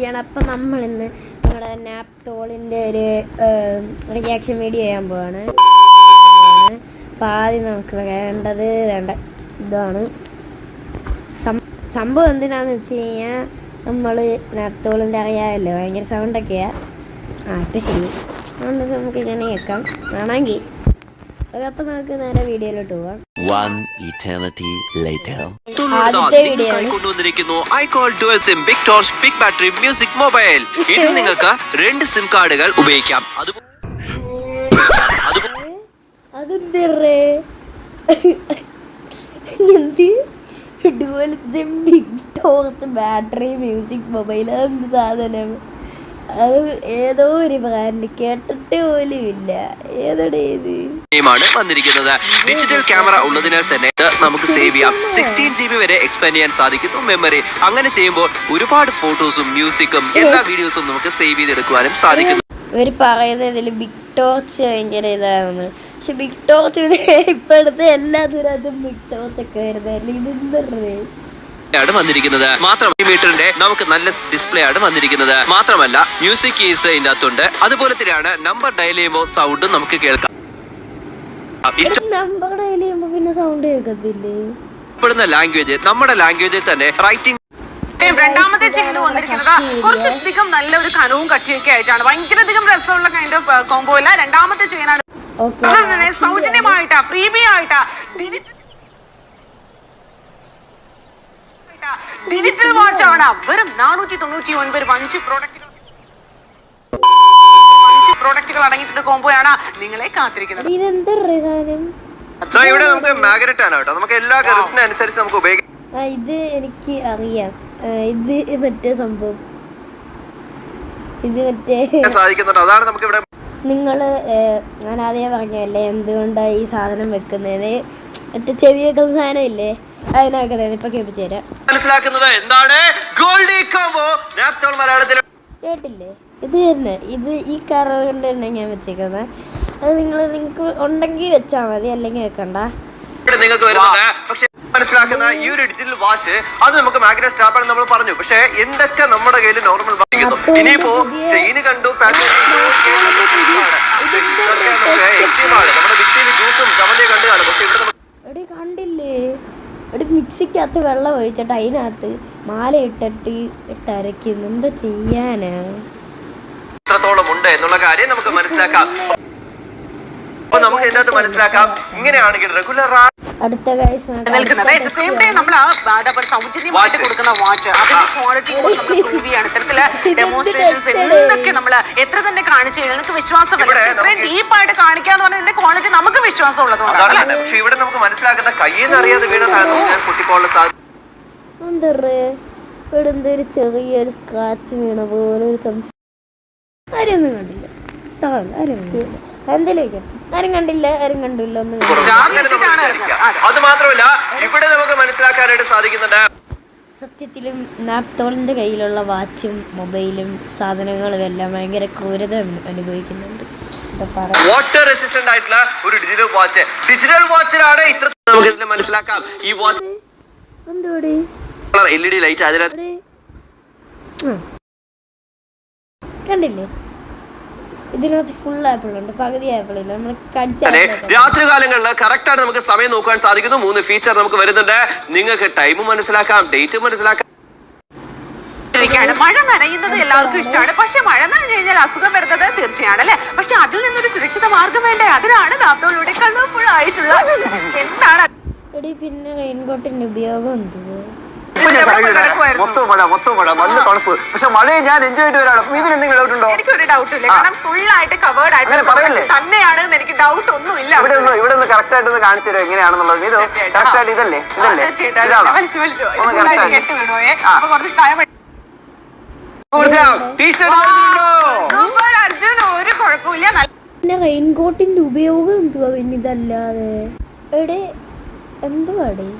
ചെയ്യണം. അപ്പം നമ്മളിന്ന് നമ്മുടെ നാപ്തോളിൻ്റെ ഒരു റിയാക്ഷൻ വീഡിയോ ചെയ്യാൻ പോവാണ്. അപ്പം ആദ്യം നമുക്ക് വേണ്ടത് ഇതാണ്. സംഭവം എന്തിനാന്ന് വെച്ച് കഴിഞ്ഞാൽ നമ്മൾ നാപ്തോളിൻ്റെ അറിയാമല്ലോ, ഭയങ്കര സൗണ്ടൊക്കെയാണ്. ഇപ്പം ശരി, അതുകൊണ്ട് നമുക്ക് ഇങ്ങനെ കേൾക്കാം വേണമെങ്കിൽ. അപ്പം നമുക്ക് നേരെ വീഡിയോയിലോട്ട് പോവാം. ആദ്യത്തെ വീഡിയോ ഇതിൽ നിങ്ങൾക്ക് 2 സിം കാർഡുകൾ ഉപയോഗിക്കാം. Dual sim big torch battery music mobile, എന്ത് സാധനം? അത് ഏതോ ഒരു ബ്രാൻഡ്, കേട്ടിട്ട് പോലും ഇല്ല. ഏതോടെ ഇത് വന്നിരിക്കുന്നത് ഡിജിറ്റൽ ക്യാമറ ഉള്ളതിനാൽ തന്നെ നമുക്ക് സേവ് ചെയ്യാം. 16 GB വരെ എക്സ്പാൻഡ് ചെയ്യാൻ സാധിക്കുന്നു മെമ്മറി. അങ്ങനെ ചെയ്യുമ്പോൾ ഒരുപാട് ഫോട്ടോസും മ്യൂസിക്കും എല്ലാ വീഡിയോസും നമുക്ക് സേവ് ചെയ്തെടുക്കുവാനും സാധിക്കുന്നു. ഇവർ പറയുന്നതിൽ ബിഗ് ടോർച്ച് ഭയങ്കര ഇതാണെന്ന്. പക്ഷെ ബിഗ് ടോർച്ച് ഇപ്പോഴത്തെ എല്ലാത്തിനും ബിഗ് ടോർച്ച് ഒക്കെ വരുന്നതല്ലേ. ഇതെന്തേ വന്നിരിക്കുന്നത് മാത്രമല്ല, മീറ്ററിന്റെ നമുക്ക് നല്ല ഡിസ്പ്ലേ ആണ് വന്നിരിക്കുന്നത്. മാത്രമല്ല മ്യൂസിക് കീസ് ഇതിന്റെ അകത്തുണ്ട്. അതുപോലെ തന്നെയാണ് നമ്പർ ഡയൽ ചെയ്യുമ്പോൾ സൗണ്ടും നമുക്ക് കേൾക്കാം. നമ്പർ ഡയൽ ചെയ്യുമ്പോൾ പിന്നെ സൗണ്ട് കേൾക്കത്തില്ലേ? ഇവിടുന്ന് ലാംഗ്വേജ് നമ്മുടെ ലാംഗ്വേജിൽ തന്നെ റൈറ്റിംഗ്. രണ്ടാമത്തെ ചെയിൻ വന്നിരിക്കുന്നത് കുറച്ചധികം നല്ലൊരു കനവും കട്ടിയൊക്കെ ആയിട്ടാണ്. ഭയങ്കരധികം രസമുള്ള കൈൻഡ് ഓഫ് കോംബോ അല്ല. രണ്ടാമത്തെ ചെയിനാണ് സൗജന്യമായിട്ടാ ഫ്രീബി ആയിട്ടാ ഡിജിറ്റൽ വാച്ച് ആണ്. വെറും 499 5 പ്രോഡക്റ്റുകൾ അടങ്ങിയിട്ടുള്ള കോംബോയാണ് നിങ്ങളെ കാത്തിരിക്കുന്നത്. ഇവിടെ നമുക്ക് മാഗ്നറ്റ് ആണ് കേട്ടോ. നമുക്ക് എല്ലാ ഗസ്റ്റിനനുസരിച്ച് നമുക്ക് ഉപയോഗിക്കാം. ഇത് എനിക്ക് അറിയാം. ഇത് മറ്റേ സംഭവം, ഇത് മറ്റേ സാധിക്കുന്നുണ്ട്. അതാണ് നമുക്ക് ഇവിടെ. ഞാൻ ആദ്യം പറഞ്ഞല്ലേ എന്തുകൊണ്ടാണ് ഈ സാധനം വെക്കുന്നതിന്. മറ്റേ ചെവി വെക്കുന്ന സാധനം ഇല്ലേ, അതിനൊക്കെ ഇപ്പൊ കേൾപ്പിച്ചു തരാം. മനസ്സിലാക്കുന്നത് എന്താണ് ഗോൾഡി കോംബോ നാപ്തോൾ മലയാളത്തിൽ കേട്ടില്ലേ? ഇത് തന്നെ, ഇത് ഈ കറ കൊണ്ട് തന്നെ ഞാൻ വെച്ചേക്കുന്നത്. അത് നിങ്ങൾക്ക് ഉണ്ടെങ്കിൽ വെച്ചാൽ മതി, അല്ലെങ്കിൽ വെക്കണ്ട. നിങ്ങൾക്ക് വരുന്നത് പക്ഷെ മനസ്സിലാക്കുന്ന ഈ ഒരു ഡിജിറ്റൽ വാച്ച് അത് നമുക്ക് മാഗ്നറ്റ് സ്ട്രാപ്പാണ് നമ്മൾ പറഞ്ഞു. പക്ഷെ എന്തൊക്കെ നമ്മുടെ കയ്യിൽ നോർമൽ വാങ്ങിക്കുന്നു. ഇനിയിപ്പോ ചെയിന് കണ്ടു, കണ്ടില്ലേ? ഒരു മിക്സിക്കകത്ത് വെള്ളം ഒഴിച്ചിട്ട് അതിനകത്ത് മാല ഇട്ടിട്ട് അരയ്ക്കുന്നു. എന്താ ചെയ്യാനാ? എത്രത്തോളം ഉണ്ട് എന്നുള്ള കാര്യം നമുക്ക് മനസ്സിലാക്കാം. അപ്പൊ നമുക്ക് ഇതിനകത്ത് മനസ്സിലാക്കാം. ഇങ്ങനെയാണെങ്കിൽ റെഗുലർ അടുത്ത നിൽക്കുന്നത് സെയിം ടൈം നമ്മൾ സൗജന്യമായിട്ട് കൊടുക്കുന്ന വാച്ച് അതിന്റെ ക്വാളിറ്റി പ്രൂവ് ചെയ്യാണ്. ഇത്തരത്തില് ഡെമോൺസ്ട്രേഷൻസ് എന്തൊക്കെ നമ്മൾ എത്ര തന്നെ കാണിച്ചു കഴിഞ്ഞാൽ നിങ്ങൾക്ക് വിശ്വാസമല്ല. ഇത്രയും ഡീപ്പായിട്ട് കാണിക്കാന്ന് പറഞ്ഞാൽ ഇതിന്റെ ക്വാളിറ്റി നമുക്ക് വിശ്വാസം ഉള്ളതുകൊണ്ടാണ്. പക്ഷെ ഇവിടെ നമുക്ക് മനസ്സിലാക്കുന്ന കയ്യിൽ അറിയാതെ വീണതാണ് പൊട്ടിപ്പോളുള്ള സാധ്യത. ഒരു ചെറിയൊരു സ്ക്രാച്ച് വീണ പോലെ ഒരു ആരൊന്നും കണ്ടില്ല. എന്തേലും ആരും കണ്ടില്ല, ആരും കണ്ടില്ല. അത് മാത്രമല്ല ഇവിടെ നമുക്ക് മനസ്സിലാക്കാനായിട്ട് സാധിക്കുന്നുണ്ട്. സത്യത്തിലും നാപ്തോളിന്റെ കയ്യിലുള്ള വാച്ചും മൊബൈലും സാധനങ്ങളും എല്ലാം ഭയങ്കര ക്രൂരത അനുഭവിക്കുന്നുണ്ട്. വാട്ടർ റെസിസ്റ്റന്റ് ആയിട്ടുള്ള ഒരു ഡിജിറ്റൽ വാച്ചിലാണ് ഇത്ര നമുക്ക് ഇതിനെ മനസ്സിലാക്കാം. ഈ വാച്ച് എന്തോടെ LED ലൈറ്റ് അതിനകത്ത് കണ്ടില്ലേ? ഇതിനകത്ത് ഫുൾ ആപ്പിൾ ഉണ്ട്, പകുതി ആപ്പിൾ ഇല്ല. നമ്മൾ രാത്രി കാലങ്ങളിൽ കറക്റ്റ് ആയിട്ട് നമുക്ക് സമയം നോക്കാൻ സാധിക്കുന്നു. 3 ഫീച്ചർ നമുക്ക് വരുന്നുണ്ട്. നിങ്ങൾക്ക് ടൈമും മനസ്സിലാക്കാം, ഡേറ്റും മനസ്സിലാക്കാം. മഴ നനയുന്നത് എല്ലാവർക്കും ഇഷ്ടമാണ്. പക്ഷെ മഴ നനഞ്ഞു കഴിഞ്ഞാൽ അസുഖം വരുന്നത് തീർച്ചയാണ് അല്ലെ. പക്ഷെ അതിൽ നിന്നൊരു സുരക്ഷിത മാർഗം വേണ്ടേ? അതിനാണ് നാപ്തോളിലൂടെ കളർഫുൾ ആയിട്ടുള്ള എന്താണ്. പിന്നെ റെയിൻകോട്ടിന്റെ ഉപയോഗം എന്ത്? മൊത്തം മഴ നല്ല തണുപ്പ്. പക്ഷെ മഴയെ ഞാൻ എൻജോയ് ചെയ്ത് വരാണ്. ഇതിന് എന്തെങ്കിലും ഡൗട്ട് ഉണ്ടോ? എനിക്കൊരു ഡൗട്ട് ഇല്ല. കാരണം ഫുൾ ആയിട്ട് കവേർഡ് ആയിട്ട് തന്നെയാണ്. എനിക്ക് ഡൗട്ട് ഒന്നും ഇല്ല. ഇവിടെ ഒന്ന് കറക്റ്റ് ആയിട്ട് കാണിച്ചു തരും എങ്ങനെയാണെന്നുള്ളത്. കറക്റ്റ് ആയിട്ട് ഇതല്ലേ? അർജുൻ ഒരു കുഴപ്പമില്ല. പിന്നെ റെയിൻകോട്ടിന്റെ ഉപയോഗം എന്തുവാ? പിന്നെ ഇതല്ലാതെ എന്തുവാടേ?